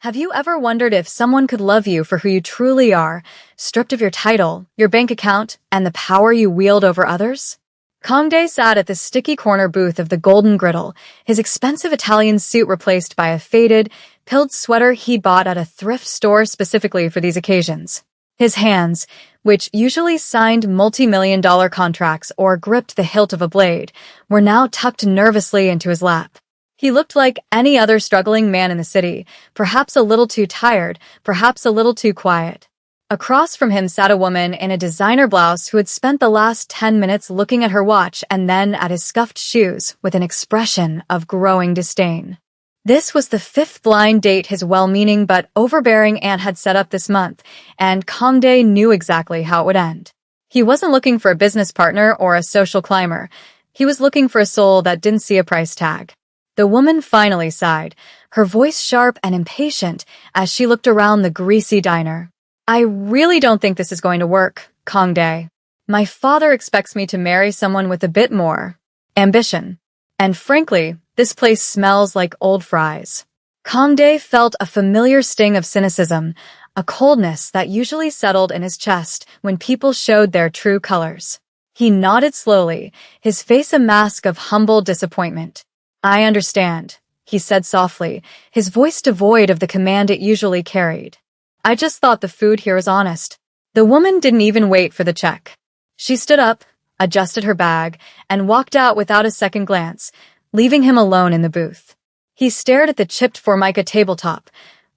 Have you ever wondered if someone could love you for who you truly are, stripped of your title, your bank account, and the power you wield over others? Kangdae sat at the sticky corner booth of the Golden Griddle, his expensive Italian suit replaced by a faded, pilled sweater he'd bought at a thrift store specifically for these occasions. His hands, which usually signed multi-million-dollar contracts or gripped the hilt of a blade, were now tucked nervously into his lap. He looked like any other struggling man in the city, perhaps a little too tired, perhaps a little too quiet. Across from him sat a woman in a designer blouse who had spent the last 10 minutes looking at her watch and then at his scuffed shoes with an expression of growing disdain. This was the fifth blind date his well-meaning but overbearing aunt had set up this month, and Kangdae knew exactly how it would end. He wasn't looking for a business partner or a social climber. He was looking for a soul that didn't see a price tag. The woman finally sighed, her voice sharp and impatient as she looked around the greasy diner. I really don't think this is going to work, Kangdae. My father expects me to marry someone with a bit more ambition. And frankly, this place smells like old fries. Kangdae felt a familiar sting of cynicism, a coldness that usually settled in his chest when people showed their true colors. He nodded slowly, his face a mask of humble disappointment. I understand, he said softly, his voice devoid of the command it usually carried. I just thought the food here was honest. The woman didn't even wait for the check. She stood up, adjusted her bag, and walked out without a second glance, leaving him alone in the booth. He stared at the chipped Formica tabletop,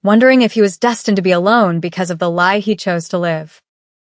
wondering if he was destined to be alone because of the lie he chose to live.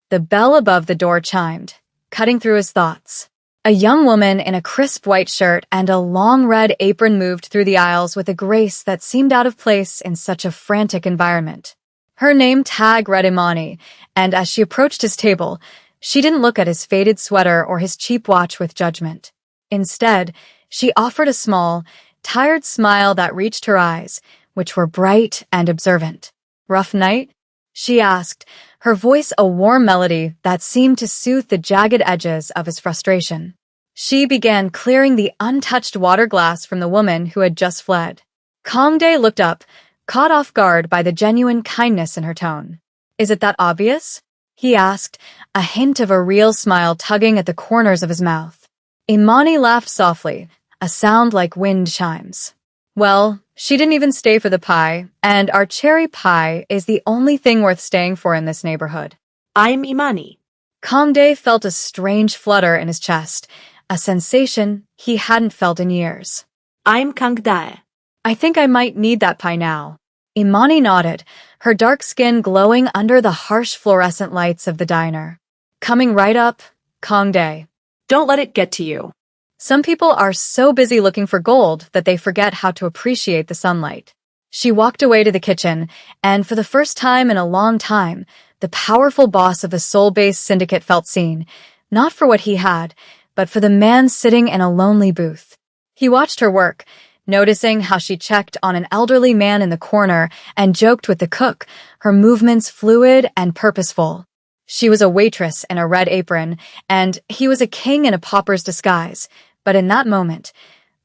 The bell above the door chimed, cutting through his thoughts. A young woman in a crisp white shirt and a long red apron moved through the aisles with a grace that seemed out of place in such a frantic environment. Her name tag read Imani, and as she approached his table, she didn't look at his faded sweater or his cheap watch with judgment. Instead, she offered a small, tired smile that reached her eyes, which were bright and observant. Rough night? She asked, her voice a warm melody that seemed to soothe the jagged edges of his frustration. She began clearing the untouched water glass from the woman who had just fled. Kangdae looked up, caught off guard by the genuine kindness in her tone. Is it that obvious? He asked, a hint of a real smile tugging at the corners of his mouth. Imani laughed softly, a sound like wind chimes. Well, she didn't even stay for the pie, and our cherry pie is the only thing worth staying for in this neighborhood. I'm Imani. Kangdae felt a strange flutter in his chest, a sensation he hadn't felt in years. I'm Kangdae. I think I might need that pie now. Imani nodded, her dark skin glowing under the harsh fluorescent lights of the diner. Coming right up, Kangdae. Don't let it get to you. Some people are so busy looking for gold that they forget how to appreciate the sunlight. She walked away to the kitchen, and for the first time in a long time, the powerful boss of the soul-based syndicate felt seen, not for what he had, but for the man sitting in a lonely booth. He watched her work, noticing how she checked on an elderly man in the corner and joked with the cook, her movements fluid and purposeful. She was a waitress in a red apron, and he was a king in a pauper's disguise. But in that moment,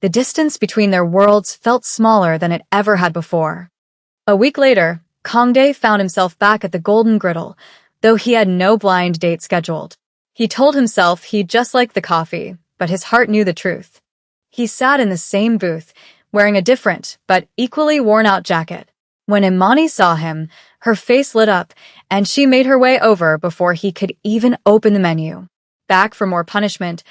the distance between their worlds felt smaller than it ever had before. A week later, Kangdae found himself back at the Golden Griddle, though he had no blind date scheduled. He told himself he just liked the coffee, but his heart knew the truth. He sat in the same booth, wearing a different but equally worn-out jacket. When Imani saw him, her face lit up, and she made her way over before he could even open the menu. Back for more punishment,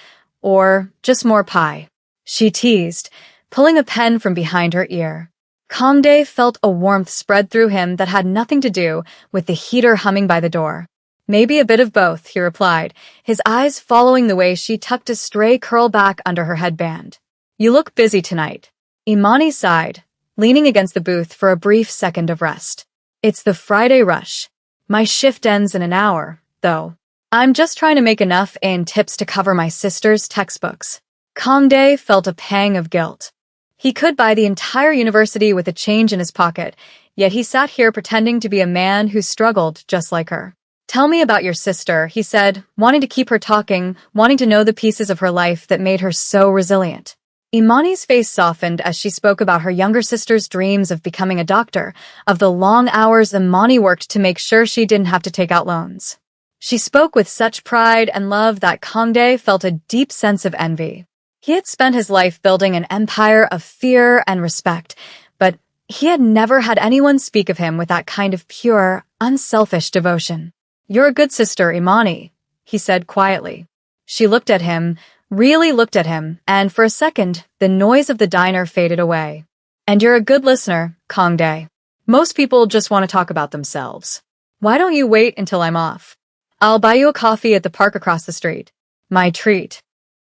or just more pie, she teased, pulling a pen from behind her ear. Kangdae felt a warmth spread through him that had nothing to do with the heater humming by the door. Maybe a bit of both, he replied, his eyes following the way she tucked a stray curl back under her headband. You look busy tonight. Imani sighed, leaning against the booth for a brief second of rest. It's the Friday rush. My shift ends in an hour, though. I'm just trying to make enough in tips to cover my sister's textbooks. Kangdae felt a pang of guilt. He could buy the entire university with a change in his pocket, yet he sat here pretending to be a man who struggled just like her. Tell me about your sister, he said, wanting to keep her talking, wanting to know the pieces of her life that made her so resilient. Imani's face softened as she spoke about her younger sister's dreams of becoming a doctor, of the long hours Imani worked to make sure she didn't have to take out loans. She spoke with such pride and love that Kangdae felt a deep sense of envy. He had spent his life building an empire of fear and respect, but he had never had anyone speak of him with that kind of pure, unselfish devotion. "You're a good sister, Imani," he said quietly. She looked at him, really looked at him, and for a second, the noise of the diner faded away. "And you're a good listener, Kangdae. Most people just want to talk about themselves. Why don't you wait until I'm off? I'll buy you a coffee at the park across the street. My treat."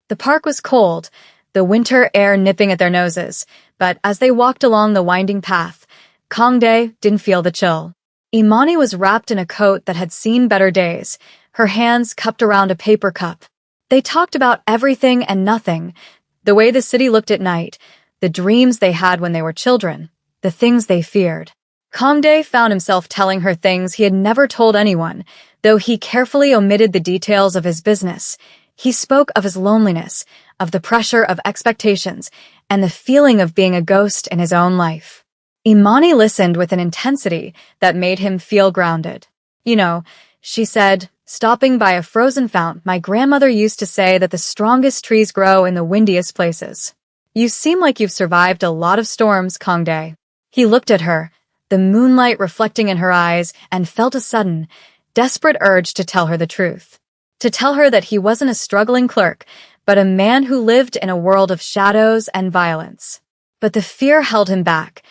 The park was cold, the winter air nipping at their noses, but as they walked along the winding path, Kangdae didn't feel the chill. Imani was wrapped in a coat that had seen better days, her hands cupped around a paper cup. They talked about everything and nothing, the way the city looked at night, the dreams they had when they were children, the things they feared. Kangdae found himself telling her things he had never told anyone, though he carefully omitted the details of his business. He spoke of his loneliness, of the pressure of expectations, and the feeling of being a ghost in his own life. Imani listened with an intensity that made him feel grounded. "You know," she said, stopping by a frozen fountain, "my grandmother used to say that the strongest trees grow in the windiest places. You seem like you've survived a lot of storms, Kangdae." He looked at her, the moonlight reflecting in her eyes, and felt a sudden, desperate urge to tell her the truth. To tell her that he wasn't a struggling clerk, but a man who lived in a world of shadows and violence. But the fear held him back,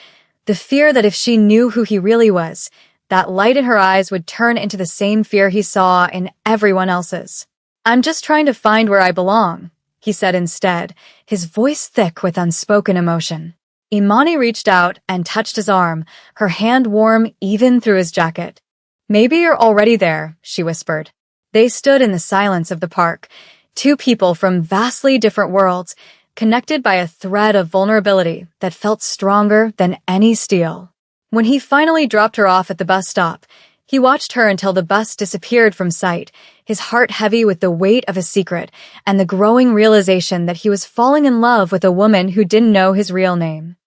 the fear that if she knew who he really was, that light in her eyes would turn into the same fear he saw in everyone else's. "I'm just trying to find where I belong," he said instead, his voice thick with unspoken emotion. Imani reached out and touched his arm, her hand warm even through his jacket. "Maybe you're already there," she whispered. They stood in the silence of the park, two people from vastly different worlds, connected by a thread of vulnerability that felt stronger than any steel. When he finally dropped her off at the bus stop, he watched her until the bus disappeared from sight, his heart heavy with the weight of a secret and the growing realization that he was falling in love with a woman who didn't know his real name.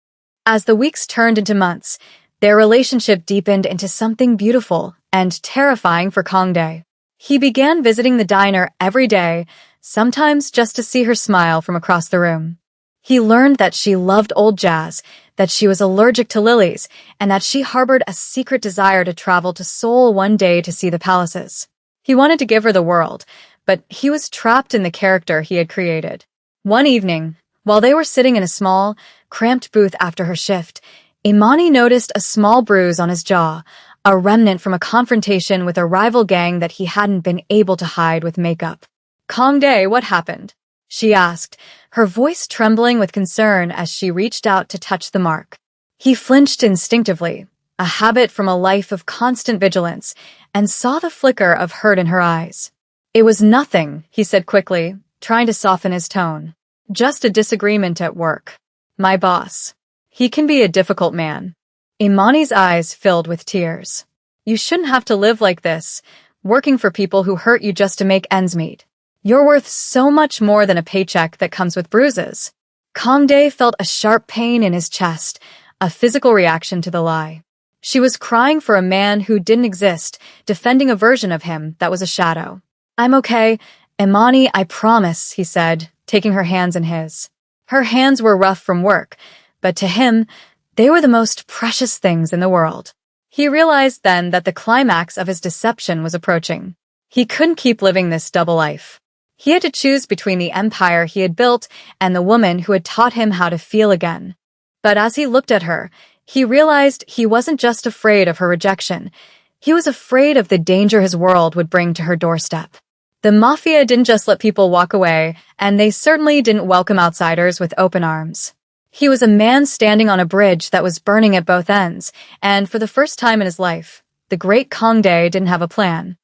As the weeks turned into months, their relationship deepened into something beautiful and terrifying for Kangdae. He began visiting the diner every day, sometimes just to see her smile from across the room. He learned that she loved old jazz, that she was allergic to lilies, and that she harbored a secret desire to travel to Seoul one day to see the palaces. He wanted to give her the world, but he was trapped in the character he had created. One evening, while they were sitting in a small, cramped booth after her shift, Imani noticed a small bruise on his jaw, a remnant from a confrontation with a rival gang that he hadn't been able to hide with makeup. "Kangdae, what happened?" she asked, her voice trembling with concern as she reached out to touch the mark. He flinched instinctively, a habit from a life of constant vigilance, and saw the flicker of hurt in her eyes. "It was nothing," he said quickly, trying to soften his tone. "Just a disagreement at work. My boss. He can be a difficult man." Imani's eyes filled with tears. "You shouldn't have to live like this, working for people who hurt you just to make ends meet. You're worth so much more than a paycheck that comes with bruises." Kangdae felt a sharp pain in his chest, a physical reaction to the lie. She was crying for a man who didn't exist, defending a version of him that was a shadow. "I'm okay, Imani, I promise," he said, taking her hands in his. Her hands were rough from work, but to him, they were the most precious things in the world. He realized then that the climax of his deception was approaching. He couldn't keep living this double life. He had to choose between the empire he had built and the woman who had taught him how to feel again. But as he looked at her, he realized he wasn't just afraid of her rejection. He was afraid of the danger his world would bring to her doorstep. The Mafia didn't just let people walk away, and they certainly didn't welcome outsiders with open arms. He was a man standing on a bridge that was burning at both ends, and for the first time in his life, the great Kangdae didn't have a plan.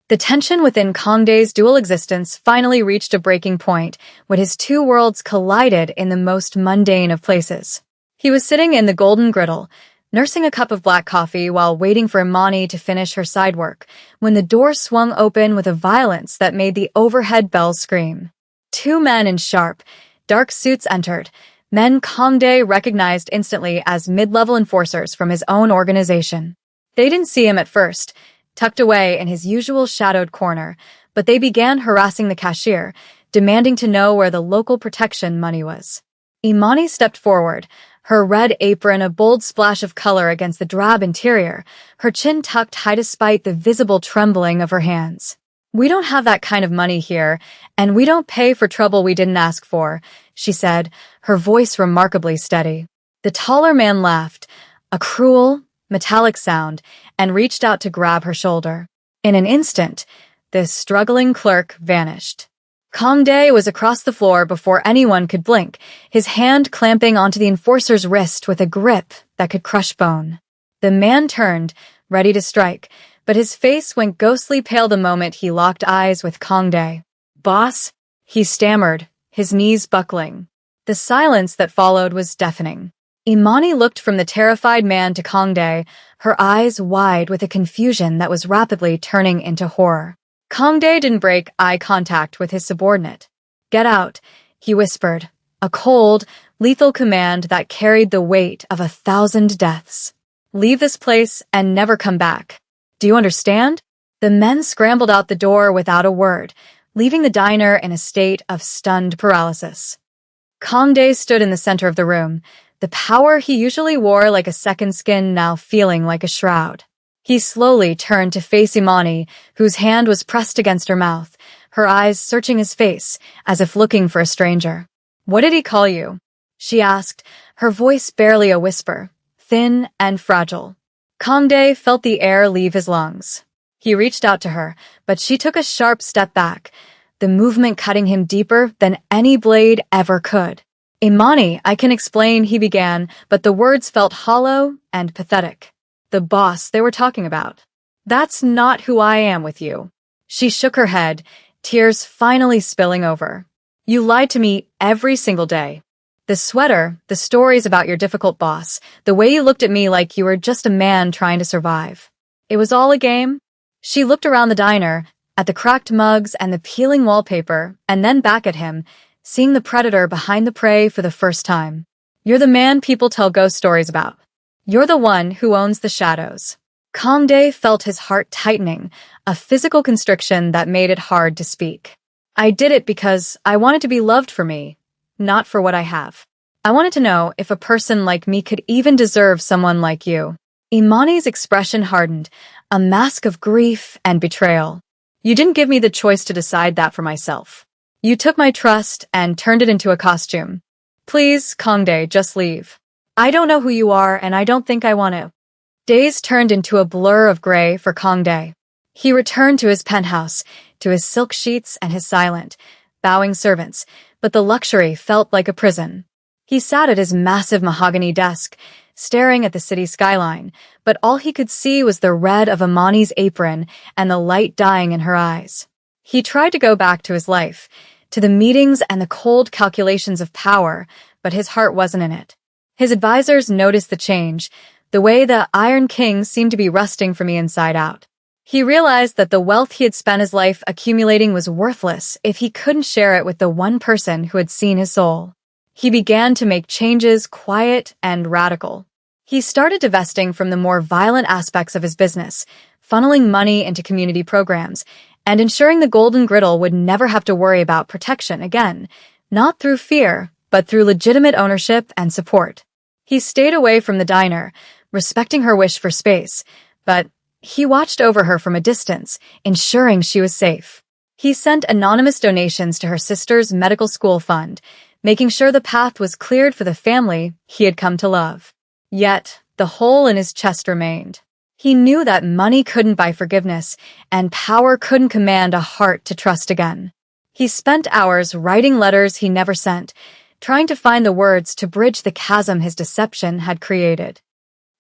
The tension within Kangdae's dual existence finally reached a breaking point when his two worlds collided in the most mundane of places. He was sitting in the golden griddle, nursing a cup of black coffee while waiting for Imani to finish her side work, when the door swung open with a violence that made the overhead bells scream. Two men in sharp, Dark suits entered. Men Kongdae recognized instantly as mid-level enforcers from his own organization. They didn't see him at first, tucked away in his usual shadowed corner, but they began harassing the cashier, demanding to know where the local protection money was. Imani stepped forward, her red apron a bold splash of color against the drab interior, her chin tucked high despite the visible trembling of her hands. "We don't have that kind of money here, and we don't pay for trouble we didn't ask for," she said, her voice remarkably steady. The taller man laughed, a cruel, metallic sound, and reached out to grab her shoulder. In an instant, the struggling clerk vanished. Kongdae was across the floor before anyone could blink, his hand clamping onto the enforcer's wrist with a grip that could crush bone. The man turned, ready to strike, but his face went ghostly pale the moment he locked eyes with Kongdae. "Boss?" he stammered, his knees buckling. The silence that followed was deafening. Imani looked from the terrified man to Kongdae, her eyes wide with a confusion that was rapidly turning into horror. Kongdae didn't break eye contact with his subordinate. "Get out," he whispered, a cold, lethal command that carried the weight of 1,000 deaths. "Leave this place and never come back. Do you understand?" The men scrambled out the door without a word, leaving the diner in a state of stunned paralysis. Kongdae stood in the center of the room, the power he usually wore like a second skin now feeling like a shroud. He slowly turned to face Imani, whose hand was pressed against her mouth, her eyes searching his face, as if looking for a stranger. "What did he call you?" she asked, her voice barely a whisper, thin and fragile. Kongdae felt the air leave his lungs. He reached out to her, but she took a sharp step back, the movement cutting him deeper than any blade ever could. "Imani, I can explain," he began, but the words felt hollow and pathetic. "The boss they were talking about. That's not who I am with you." She shook her head, tears finally spilling over. "You lied to me every single day. The sweater, the stories about your difficult boss, the way you looked at me like you were just a man trying to survive. It was all a game?" She looked around the diner, at the cracked mugs and the peeling wallpaper, and then back at him, seeing the predator behind the prey for the first time. "You're the man people tell ghost stories about. You're the one who owns the shadows." Kongdae felt his heart tightening, a physical constriction that made it hard to speak. "I did it because I wanted to be loved for me, not for what I have. I wanted to know if a person like me could even deserve someone like you." Imani's expression hardened, a mask of grief and betrayal. "You didn't give me the choice to decide that for myself. You took my trust and turned it into a costume. Please, Kongdae, just leave. I don't know who you are, and I don't think I want to." Days turned into a blur of gray for Kongdae. He returned to his penthouse, to his silk sheets and his silent, bowing servants, but the luxury felt like a prison. He sat at his massive mahogany desk, staring at the city skyline, but all he could see was the red of Imani's apron and the light dying in her eyes. He tried to go back to his life, to the meetings and the cold calculations of power, but his heart wasn't in it. His advisors noticed the change, the way the Iron King seemed to be rusting from the inside out. He realized that the wealth he had spent his life accumulating was worthless if he couldn't share it with the one person who had seen his soul. He began to make changes quiet and radical. He started divesting from the more violent aspects of his business, funneling money into community programs, and ensuring the Golden Griddle would never have to worry about protection again, not through fear, but through legitimate ownership and support. He stayed away from the diner, respecting her wish for space, but he watched over her from a distance, ensuring she was safe. He sent anonymous donations to her sister's medical school fund, making sure the path was cleared for the family he had come to love. Yet, the hole in his chest remained. He knew that money couldn't buy forgiveness, and power couldn't command a heart to trust again. He spent hours writing letters he never sent, trying to find the words to bridge the chasm his deception had created.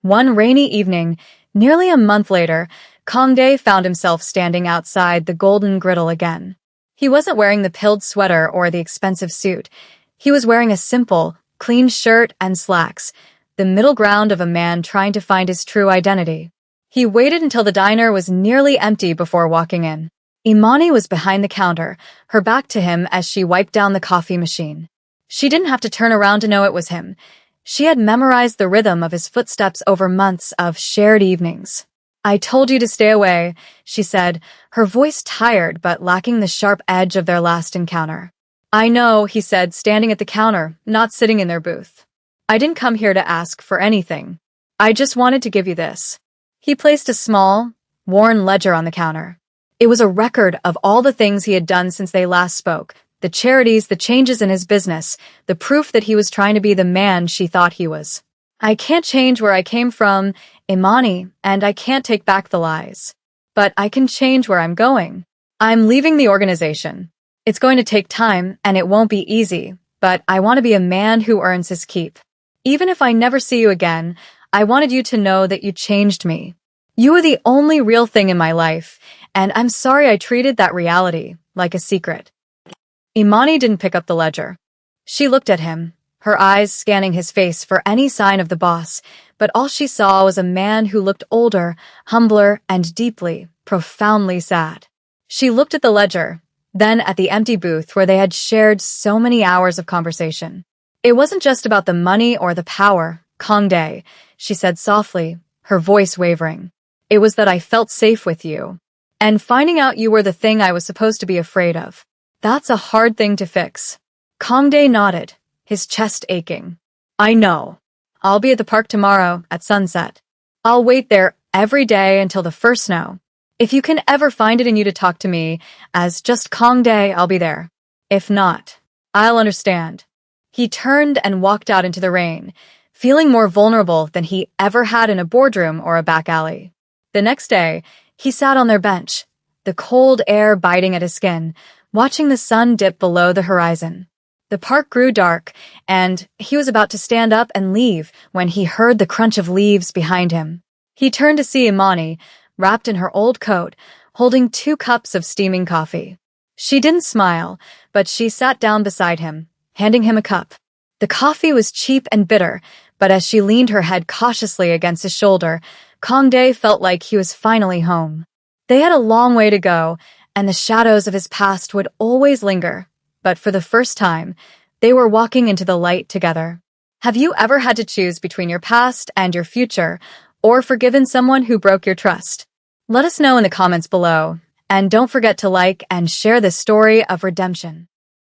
One rainy evening, nearly a month later, Kongdae found himself standing outside the Golden Griddle again. He wasn't wearing the pilled sweater or the expensive suit. He was wearing a simple, clean shirt and slacks, the middle ground of a man trying to find his true identity. He waited until the diner was nearly empty before walking in. Imani was behind the counter, her back to him as she wiped down the coffee machine. She didn't have to turn around to know it was him. She had memorized the rhythm of his footsteps over months of shared evenings. I told you to stay away, she said, her voice tired but lacking the sharp edge of their last encounter. I know, he said, standing at the counter, not sitting in their booth. I didn't come here to ask for anything. I just wanted to give you this. He placed a small, worn ledger on the counter. It was a record of all the things he had done since they last spoke, the charities, the changes in his business, the proof that he was trying to be the man she thought he was. I can't change where I came from, Imani, and I can't take back the lies. But I can change where I'm going. I'm leaving the organization. It's going to take time, and it won't be easy, but I want to be a man who earns his keep. Even if I never see you again, I wanted you to know that you changed me. You were the only real thing in my life, and I'm sorry I treated that reality like a secret. Imani didn't pick up the ledger. She looked at him, her eyes scanning his face for any sign of the boss, but all she saw was a man who looked older, humbler, and deeply, profoundly sad. She looked at the ledger, then at the empty booth where they had shared so many hours of conversation. It wasn't just about the money or the power, Kangdae, she said softly, her voice wavering. It was that I felt safe with you. And finding out you were the thing I was supposed to be afraid of. That's a hard thing to fix. Kangdae nodded, his chest aching. I know. I'll be at the park tomorrow at sunset. I'll wait there every day until the first snow. If you can ever find it in you to talk to me as just Kangdae, I'll be there. If not, I'll understand. He turned and walked out into the rain, feeling more vulnerable than he ever had in a boardroom or a back alley. The next day, he sat on their bench, the cold air biting at his skin, watching the sun dip below the horizon. The park grew dark, and he was about to stand up and leave when he heard the crunch of leaves behind him. He turned to see Imani, wrapped in her old coat, holding 2 cups of steaming coffee. She didn't smile, but she sat down beside him, handing him a cup. The coffee was cheap and bitter, but as she leaned her head cautiously against his shoulder, Kangdae felt like he was finally home. They had a long way to go, and the shadows of his past would always linger, but for the first time, they were walking into the light together. Have you ever had to choose between your past and your future, or forgiven someone who broke your trust? Let us know in the comments below, and don't forget to like and share this story of redemption.